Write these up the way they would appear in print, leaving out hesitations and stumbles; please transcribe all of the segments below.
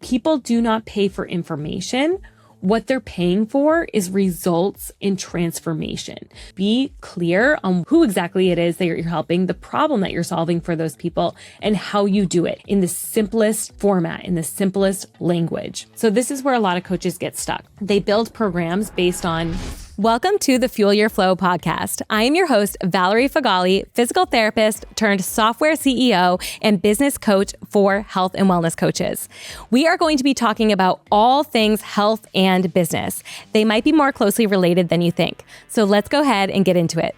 people do not pay for information. What they're paying for is results in transformation. Be clear on who exactly it is that you're helping, the problem that you're solving for those people, and how you do it in the simplest format, in the simplest language. So this is where a lot of coaches get stuck. They build programs based on... Welcome to the Fuel Your Flow podcast. I am your host, Valerie Feghali, physical therapist turned software CEO and business coach for health and wellness coaches. We are going to be talking about all things health and business. They might be more closely related than you think. So let's go ahead and get into it.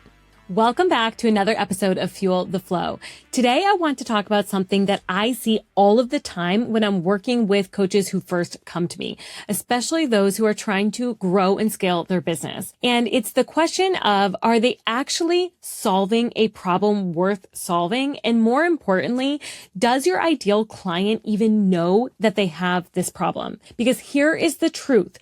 Welcome back to another episode of Fuel the Flow. Today, I want to talk about something that I see all of the time when I'm working with coaches who first come to me, especially those who are trying to grow and scale their business. And it's the question of, are they actually solving a problem worth solving? And more importantly, does your ideal client even know that they have this problem? Because here is the truth.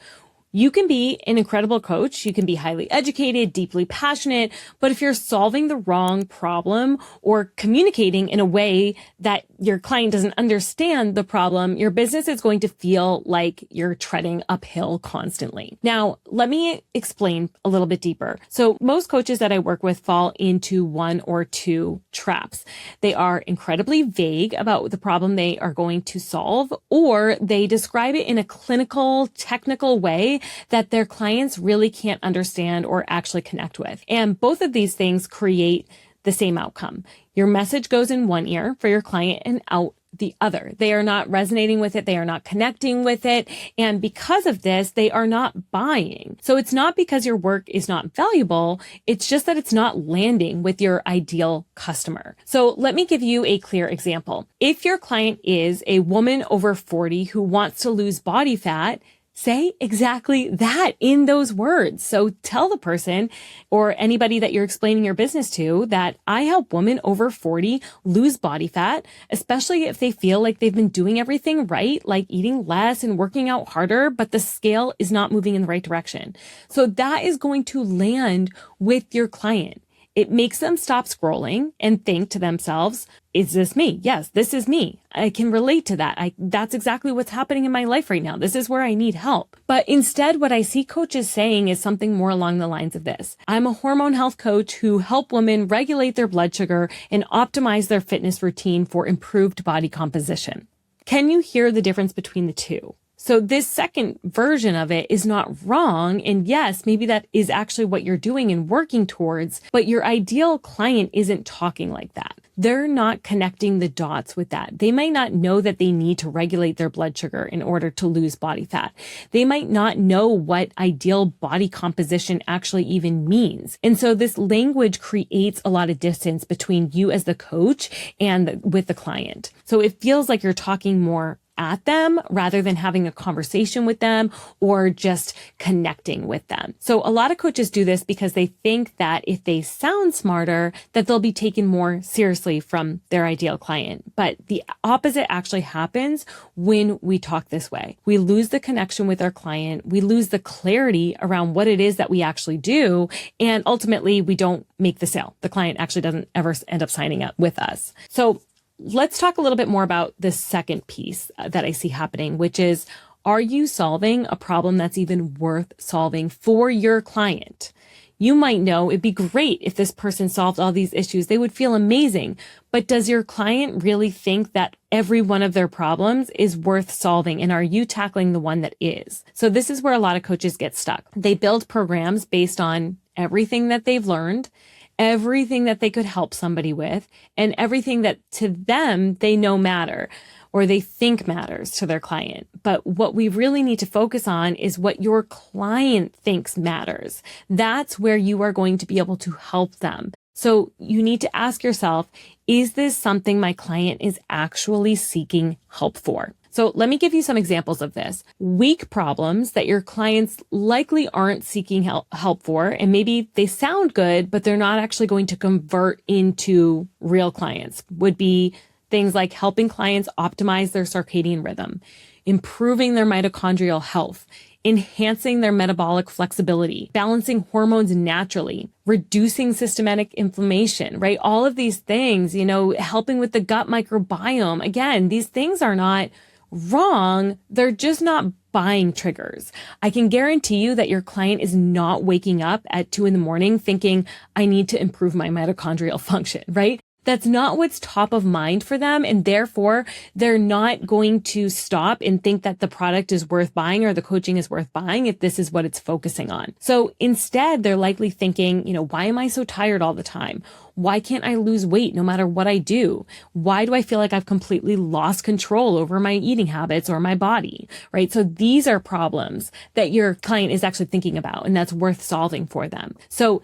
You can be an incredible coach. You can be highly educated, deeply passionate, but if you're solving the wrong problem or communicating in a way that your client doesn't understand the problem, your business is going to feel like you're treading uphill constantly. Now, let me explain a little bit deeper. So most coaches that I work with fall into one or two traps. They are incredibly vague about the problem they are going to solve, or they describe it in a clinical, technical way that their clients really can't understand or actually connect with. And both of these things create the same outcome. Your message goes in one ear for your client and out the other. They are not resonating with it. They are not connecting with it. And because of this, they are not buying. So it's not because your work is not valuable. It's just that it's not landing with your ideal customer. So let me give you a clear example. If your client is a woman over 40 who wants to lose body fat, say exactly that in those words. So tell the person or anybody that you're explaining your business to that I help women over 40 lose body fat, especially if they feel like they've been doing everything right, like eating less and working out harder, but the scale is not moving in the right direction. So that is going to land with your client. It makes them stop scrolling and think to themselves, is this me? Yes, this is me. I can relate to that. That's exactly what's happening in my life right now. This is where I need help. But instead, what I see coaches saying is something more along the lines of this. I'm a hormone health coach who help women regulate their blood sugar and optimize their fitness routine for improved body composition. Can you hear the difference between the two? So this second version of it is not wrong. And yes, maybe that is actually what you're doing and working towards, but your ideal client isn't talking like that. They're not connecting the dots with that. They might not know that they need to regulate their blood sugar in order to lose body fat. They might not know what ideal body composition actually even means. And so this language creates a lot of distance between you as the coach and with the client. So it feels like you're talking more at them rather than having a conversation with them or just connecting with them. So a lot of coaches do this because they think that if they sound smarter, that they'll be taken more seriously from their ideal client. But the opposite actually happens when we talk this way. We lose the connection with our client. We lose the clarity around what it is that we actually do. And ultimately, we don't make the sale. The client actually doesn't ever end up signing up with us. So let's talk a little bit more about the second piece that I see happening, which is, are you solving a problem that's even worth solving for your client? You might know it'd be great if this person solved all these issues. They would feel amazing. But does your client really think that every one of their problems is worth solving? And are you tackling the one that is? So this is where a lot of coaches get stuck. They build programs based on everything that they've learned, everything that they could help somebody with, and everything that to them they know matter or they think matters to their client. But what we really need to focus on is what your client thinks matters. That's where you are going to be able to help them. So you need to ask yourself, is this something my client is actually seeking help for? So let me give you some examples of this. Weak problems that your clients likely aren't seeking help for, and maybe they sound good, but they're not actually going to convert into real clients, would be things like helping clients optimize their circadian rhythm, improving their mitochondrial health, enhancing their metabolic flexibility, balancing hormones naturally, reducing systemic inflammation, right? All of these things, helping with the gut microbiome. Again, these things are not wrong. They're just not buying triggers. I can guarantee you that your client is not waking up at 2 a.m. thinking, I need to improve my mitochondrial function, right? That's not what's top of mind for them. And therefore, they're not going to stop and think that the product is worth buying or the coaching is worth buying if this is what it's focusing on. So instead, they're likely thinking, why am I so tired all the time? Why can't I lose weight no matter what I do? Why do I feel like I've completely lost control over my eating habits or my body, right? So these are problems that your client is actually thinking about, and that's worth solving for them. So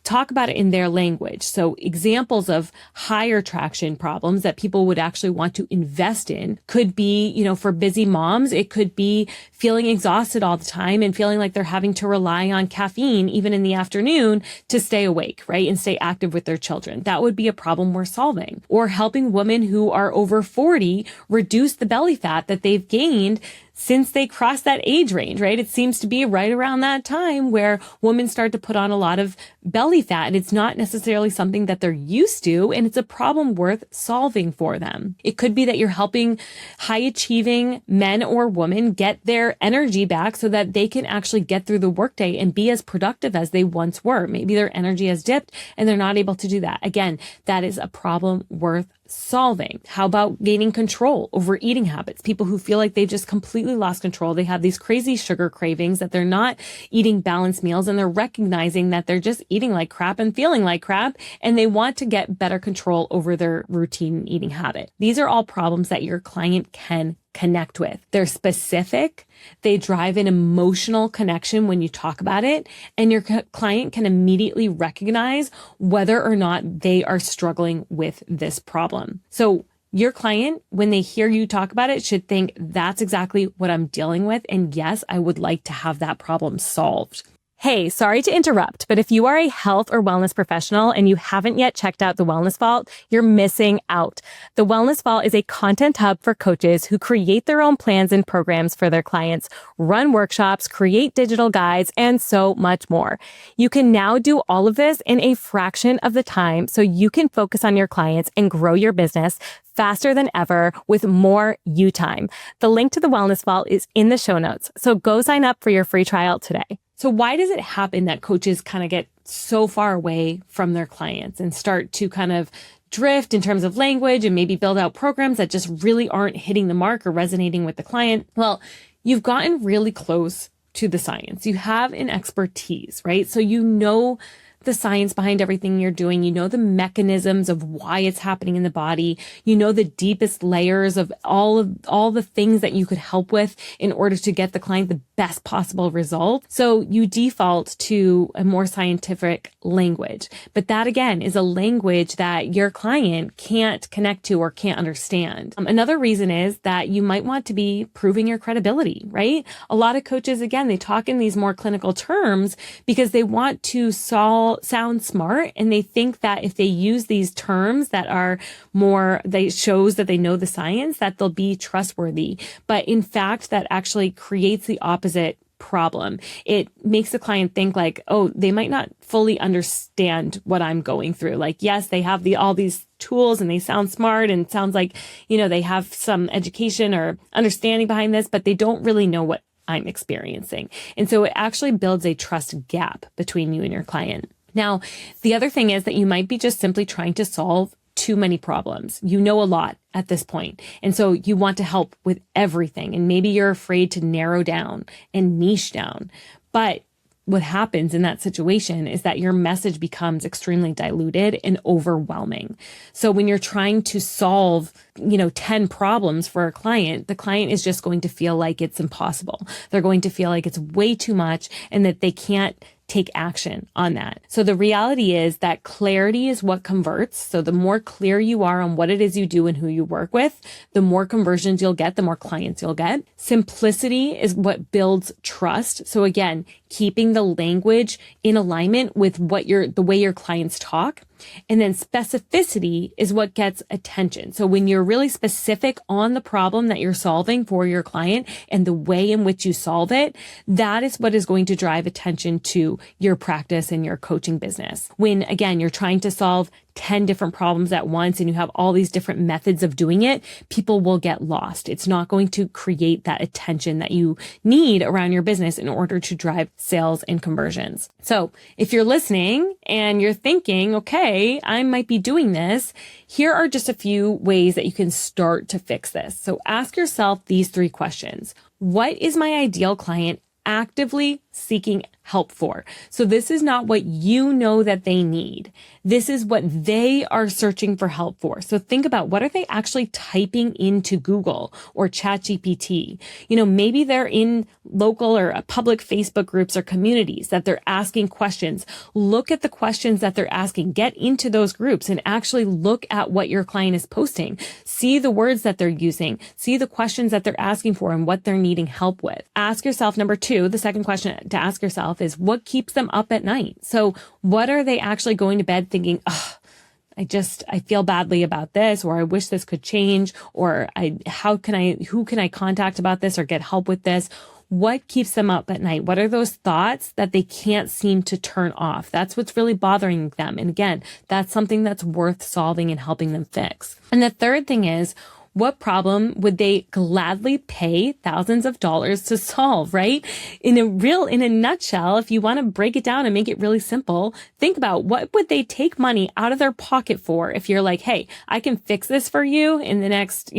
talk about it in their language. So examples of higher traction problems that people would actually want to invest in could be, for busy moms, it could be feeling exhausted all the time and feeling like they're having to rely on caffeine even in the afternoon to stay awake, right? And stay active with their children. That would be a problem we're solving. Or helping women who are over 40 reduce the belly fat that they've gained since they cross that age range, right? It seems to be right around that time where women start to put on a lot of belly fat, and it's not necessarily something that they're used to, and it's a problem worth solving for them. It could be that you're helping high achieving men or women get their energy back so that they can actually get through the workday and be as productive as they once were. Maybe their energy has dipped and they're not able to do that. Again, that is a problem worth solving. How about gaining control over eating habits? People who feel like they've just completely lost control. They have these crazy sugar cravings, that they're not eating balanced meals, and they're recognizing that they're just eating like crap and feeling like crap, and they want to get better control over their routine eating habit. These are all problems that your client can connect with. They're specific. They drive an emotional connection when you talk about it, and your client can immediately recognize whether or not they are struggling with this problem. So your client, when they hear you talk about it, should think, that's exactly what I'm dealing with. And yes, I would like to have that problem solved. Hey, sorry to interrupt, but if you are a health or wellness professional and you haven't yet checked out The Wellness Vault, you're missing out. The Wellness Vault is a content hub for coaches who create their own plans and programs for their clients, run workshops, create digital guides, and so much more. You can now do all of this in a fraction of the time so you can focus on your clients and grow your business faster than ever with more you time. The link to The Wellness Vault is in the show notes, so go sign up for your free trial today. So why does it happen that coaches kind of get so far away from their clients and start to kind of drift in terms of language and maybe build out programs that just really aren't hitting the mark or resonating with the client? Well, you've gotten really close to the science. You have an expertise, right? So you know the science behind everything you're doing. You know the mechanisms of why it's happening in the body. You know the deepest layers of all the things that you could help with in order to get the client the best possible result. So you default to a more scientific language. But that again is a language that your client can't connect to or can't understand. Another reason is that you might want to be proving your credibility, right? A lot of coaches, again, they talk in these more clinical terms because they want to sound smart, and they think that if they use these terms that are more, they shows that they know the science, that they'll be trustworthy. But in fact, that actually creates the opposite problem. It makes the client think like, oh, they might not fully understand what I'm going through. Like, yes, they have all these tools and they sound smart and it sounds like, they have some education or understanding behind this, but they don't really know what I'm experiencing. And so it actually builds a trust gap between you and your client. Now, the other thing is that you might be just simply trying to solve too many problems. You know a lot at this point. And so you want to help with everything. And maybe you're afraid to narrow down and niche down. But what happens in that situation is that your message becomes extremely diluted and overwhelming. So when you're trying to solve, 10 problems for a client, the client is just going to feel like it's impossible. They're going to feel like it's way too much and that they can't take action on that. So the reality is that clarity is what converts. So the more clear you are on what it is you do and who you work with, the more conversions you'll get, the more clients you'll get. Simplicity is what builds trust. So again, keeping the language in alignment with the way your clients talk. And then specificity is what gets attention. So when you're really specific on the problem that you're solving for your client and the way in which you solve it, that is what is going to drive attention to your practice and your coaching business. When, again, you're trying to solve 10 different problems at once and you have all these different methods of doing it, people will get lost. It's not going to create that attention that you need around your business in order to drive sales and conversions. So if you're listening and you're thinking, okay, I might be doing this, here are just a few ways that you can start to fix this. So ask yourself these 3 questions. What is my ideal client actively seeking help for? So this is not what you know that they need. This is what they are searching for help for. So think about, what are they actually typing into Google or ChatGPT? Maybe they're in local or public Facebook groups or communities that they're asking questions. Look at the questions that they're asking. Get into those groups and actually look at what your client is posting. See the words that they're using. See the questions that they're asking for and what they're needing help with. Ask yourself, number 2, the second question to ask yourself is, what keeps them up at night? So what are they actually going to bed thinking, I feel badly about this, or I wish this could change, or who can I contact about this or get help with this? What keeps them up at night? What are those thoughts that they can't seem to turn off? That's what's really bothering them. And again, that's something that's worth solving and helping them fix. And the third thing is, what problem would they gladly pay thousands of dollars to solve, right? In a nutshell, if you want to break it down and make it really simple, think about, what would they take money out of their pocket for if you're like, hey, I can fix this for you in the next,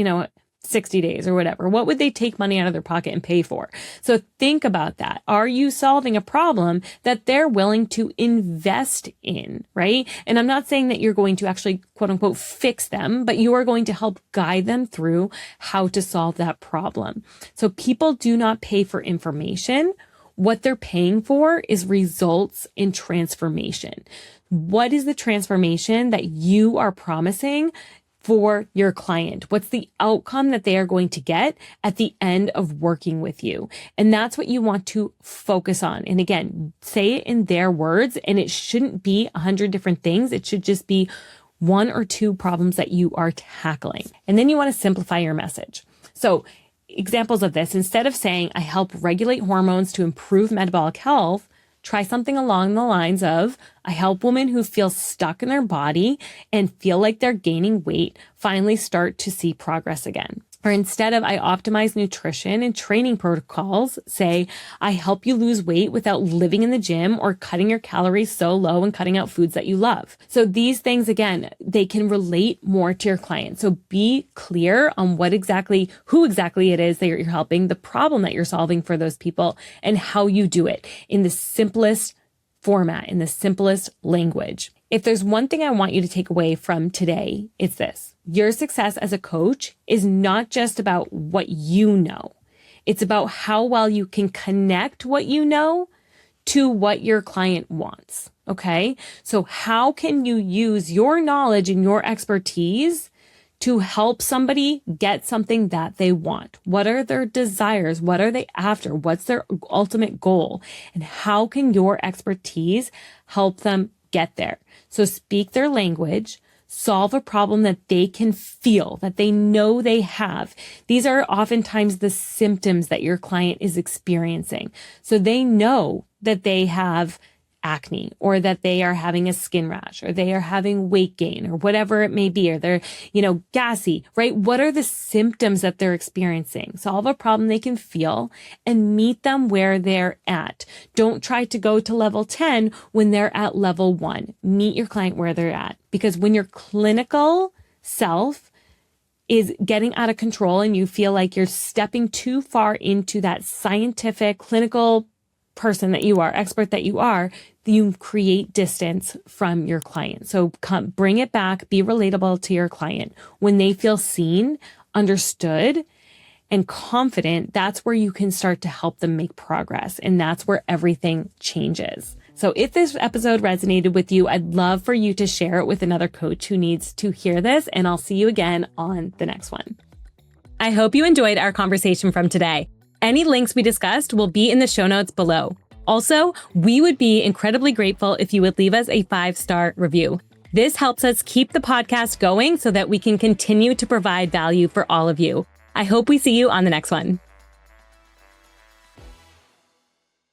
60 days or whatever. What would they take money out of their pocket and pay for? So think about that. Are you solving a problem that they're willing to invest in, right? And I'm not saying that you're going to actually, quote unquote, fix them, but you are going to help guide them through how to solve that problem. So people do not pay for information. What they're paying for is results in transformation. What is the transformation that you are promising for your client? What's the outcome that they are going to get at the end of working with you? And that's what you want to focus on. And again, say it in their words, and it shouldn't be 100 different things. It should just be 1 or 2 problems that you are tackling. And then you want to simplify your message. So examples of this, instead of saying, I help regulate hormones to improve metabolic health, try something along the lines of, I help women who feel stuck in their body and feel like they're gaining weight finally start to see progress again. Or instead of, I optimize nutrition and training protocols, say, I help you lose weight without living in the gym or cutting your calories so low and cutting out foods that you love. So these things, again, they can relate more to your client. So be clear on who exactly it is that you're helping, the problem that you're solving for those people, and how you do it in the simplest format, in the simplest language. If there's one thing I want you to take away from today, it's this. Your success as a coach is not just about what you know. It's about how well you can connect what you know to what your client wants. Okay? So how can you use your knowledge and your expertise to help somebody get something that they want? What are their desires? What are they after? What's their ultimate goal? And how can your expertise help them get there? So speak their language, solve a problem that they can feel, that they know they have. These are oftentimes the symptoms that your client is experiencing. So they know that they have acne, or that they are having a skin rash, or they are having weight gain, or whatever it may be, or they're, gassy, right? What are the symptoms that they're experiencing? Solve a problem they can feel and meet them where they're at. Don't try to go to level 10 when they're at level 1. Meet your client where they're at. Because when your clinical self is getting out of control and you feel like you're stepping too far into that scientific, clinical person that you are, expert that you are, you create distance from your client. So bring it back, be relatable to your client. When they feel seen, understood, and confident, that's where you can start to help them make progress. And that's where everything changes. So if this episode resonated with you, I'd love for you to share it with another coach who needs to hear this. And I'll see you again on the next one. I hope you enjoyed our conversation from today. Any links we discussed will be in the show notes below. Also, we would be incredibly grateful if you would leave us a 5-star review. This helps us keep the podcast going so that we can continue to provide value for all of you. I hope we see you on the next one.